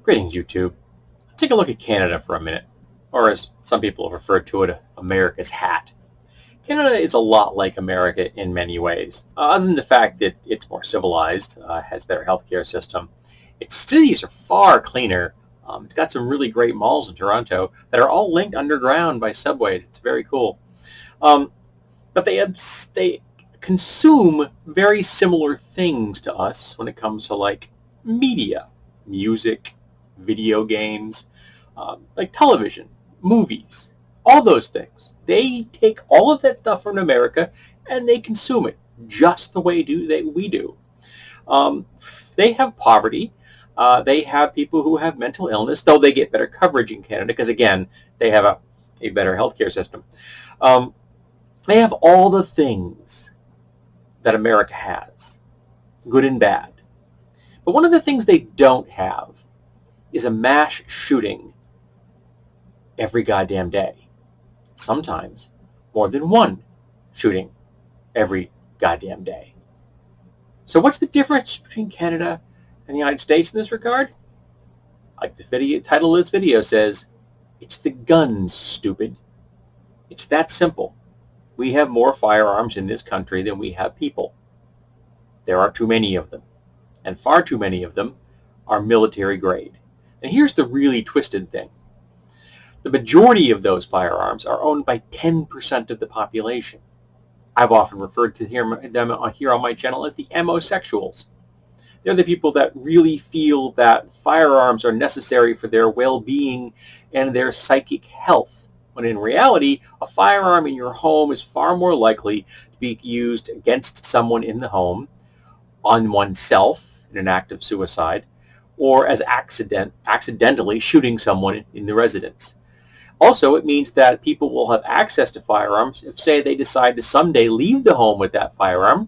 Greetings, YouTube. Take a look at Canada for a minute, or as some people have referred to it, America's hat. Canada is a lot like America in many ways, other than the fact that it's more civilized, has a better healthcare system. Its cities are far cleaner. It's got some really great malls in Toronto that are all linked underground by subways. It's very cool. But they consume very similar things to us when it comes to like media, music, video games, like television, movies, all those things. They take all of that stuff from America and they consume it just the way we do. They have poverty. They have people who have mental illness, though they get better coverage in Canada because, again, they have a better healthcare system. They have all the things that America has, good and bad. But one of the things they don't have is a mass shooting every goddamn day. Sometimes more than one shooting every goddamn day. So what's the difference between Canada and the United States in this regard? Like the title of this video says, it's the guns, stupid. It's that simple. We have more firearms in this country than we have people. There are too many of them, and far too many of them are military grade. And here's the really twisted thing. The majority of those firearms are owned by 10% of the population. I've often referred to them here on my channel as the amosexuals. They're the people that really feel that firearms are necessary for their well-being and their psychic health, when in reality, a firearm in your home is far more likely to be used against someone in the home, on oneself in an act of suicide, or as accidentally shooting someone in the residence. Also, it means that people will have access to firearms if, say, they decide to someday leave the home with that firearm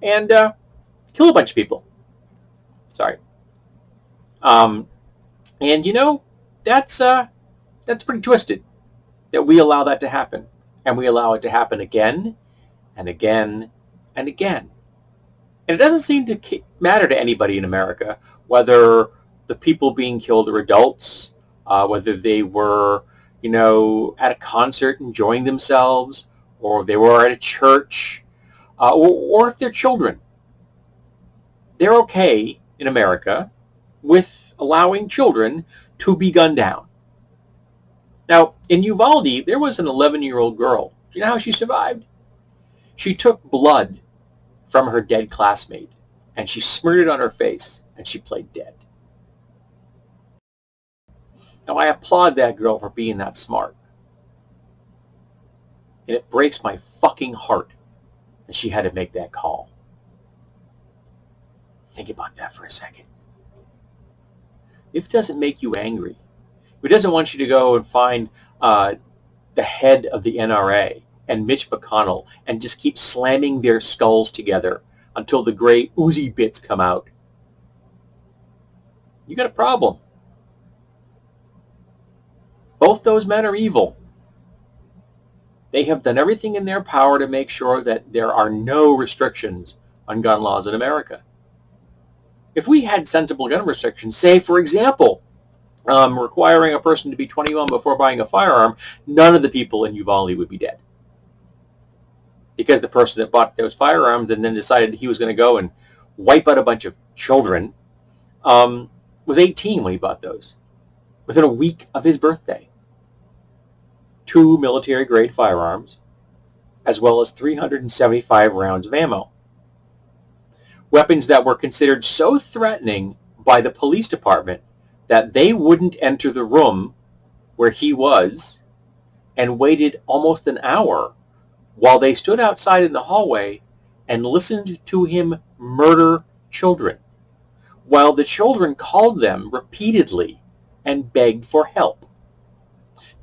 and kill a bunch of people. Sorry. And you know, that's pretty twisted that we allow that to happen, and we allow it to happen again and again and again. And it doesn't seem to matter to anybody in America whether the people being killed are adults, whether they were, you know, at a concert enjoying themselves, or they were at a church, or if they're children. They're okay in America with allowing children to be gunned down. Now, in Uvalde, there was an 11-year-old girl. Do you know how she survived? She took blood from her dead classmate, and she smeared it on her face, and she played dead. Now, I applaud that girl for being that smart. And it breaks my fucking heart that she had to make that call. Think about that for a second. If it doesn't make you angry, if it doesn't want you to go and find the head of the NRA and Mitch McConnell and just keep slamming their skulls together until the gray oozy bits come out, you got a problem. Both those men are evil. They have done everything in their power to make sure that there are no restrictions on gun laws in America. If we had sensible gun restrictions, say, for example, requiring a person to be 21 before buying a firearm, none of the people in Uvalde would be dead. Because the person that bought those firearms and then decided he was going to go and wipe out a bunch of children was 18 when he bought those, within a week of his birthday. 2 military-grade firearms, as well as 375 rounds of ammo. Weapons that were considered so threatening by the police department that they wouldn't enter the room where he was and waited almost an hour while they stood outside in the hallway and listened to him murder children, while the children called them repeatedly and begged for help.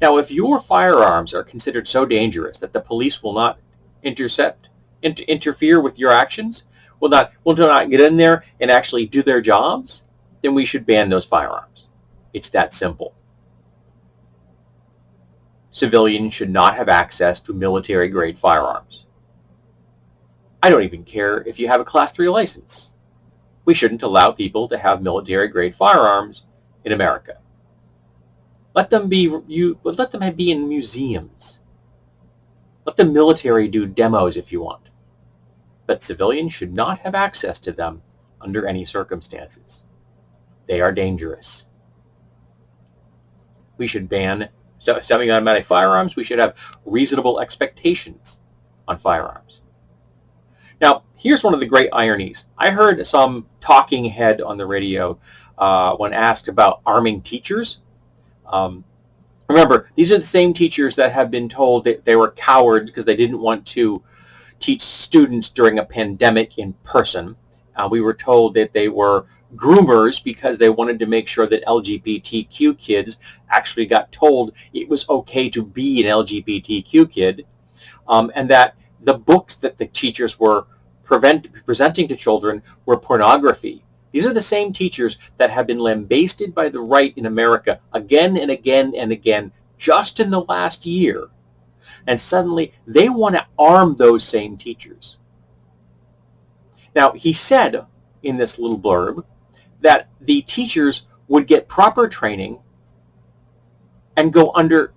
Now, if your firearms are considered so dangerous that the police will not interfere with your actions, will not get in there and actually do their jobs, then we should ban those firearms. It's that simple. Civilians should not have access to military-grade firearms. I don't even care if you have a Class 3 license. We shouldn't allow people to have military-grade firearms in America. Let them be in museums. Let the military do demos if you want. But civilians should not have access to them under any circumstances. They are dangerous. We should ban semi-automatic firearms. We should have reasonable expectations on firearms. Now, here's one of the great ironies. I heard some talking head on the radio when asked about arming teachers. Remember, these are the same teachers that have been told that they were cowards because they didn't want to teach students during a pandemic in person. We were told that they were groomers because they wanted to make sure that LGBTQ kids actually got told it was okay to be an LGBTQ kid, and that the books that the teachers were presenting to children were pornography. These are the same teachers that have been lambasted by the right in America again and again and again just in the last year. And suddenly they want to arm those same teachers. Now, he said in this little blurb that the teachers would get proper training and go under,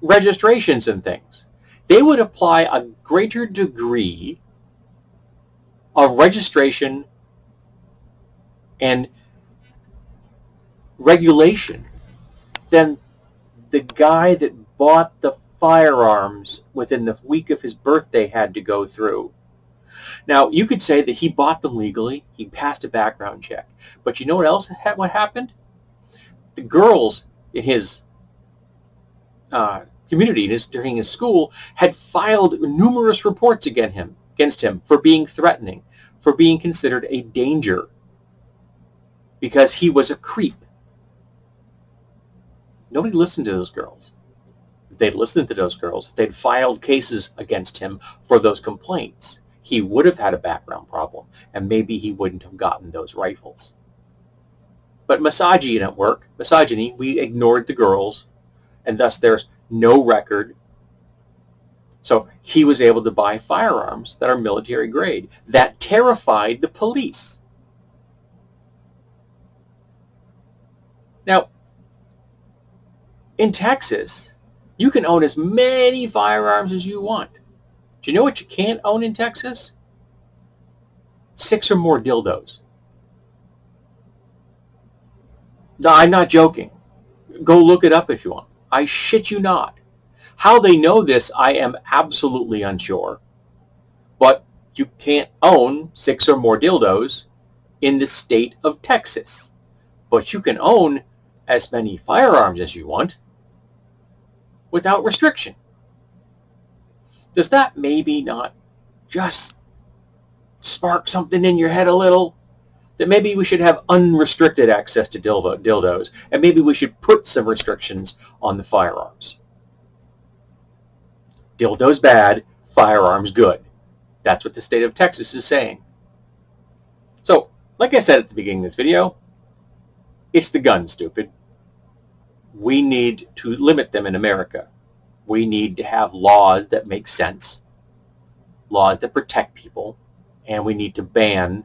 registrations and things. They would apply a greater degree of registration and regulation than the guy that bought the firearms within the week of his birthday had to go through. Now, you could say that he bought them legally, he passed a background check, but you know what happened? The girls in his community, during his school, had filed numerous reports against him for being threatening, for being considered a danger, because he was a creep. Nobody listened to those girls. If they'd listened to those girls, if they'd filed cases against him for those complaints, he would have had a background problem, and maybe he wouldn't have gotten those rifles. But misogyny didn't work. Misogyny, we ignored the girls, and thus there's no record. So he was able to buy firearms that are military grade. That terrified the police. Now, in Texas, you can own as many firearms as you want. Do you know what you can't own in Texas? 6 or more dildos. No, I'm not joking. Go look it up if you want. I shit you not. How they know this, I am absolutely unsure. But you can't own 6 or more dildos in the state of Texas. But you can own as many firearms as you want without restriction. Does that maybe not just spark something in your head a little? That maybe we should have unrestricted access to dildos, and maybe we should put some restrictions on the firearms. Dildos bad, firearms good. That's what the state of Texas is saying. So, like I said at the beginning of this video, it's the gun, stupid. We need to limit them in America. We need to have laws that make sense, laws that protect people, and we need to ban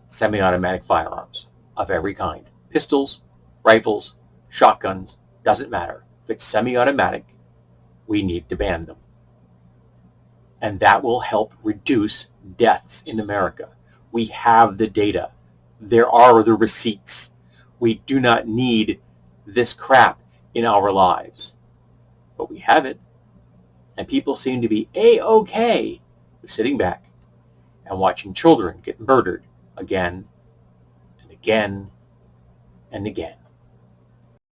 semi-automatic firearms of every kind. Pistols, rifles, shotguns, doesn't matter. If it's semi-automatic, we need to ban them. And that will help reduce deaths in America. We have the data. There are the receipts. We do not need this crap in our lives. But we have it. And people seem to be A-okay with sitting back and watching children get murdered again and again and again.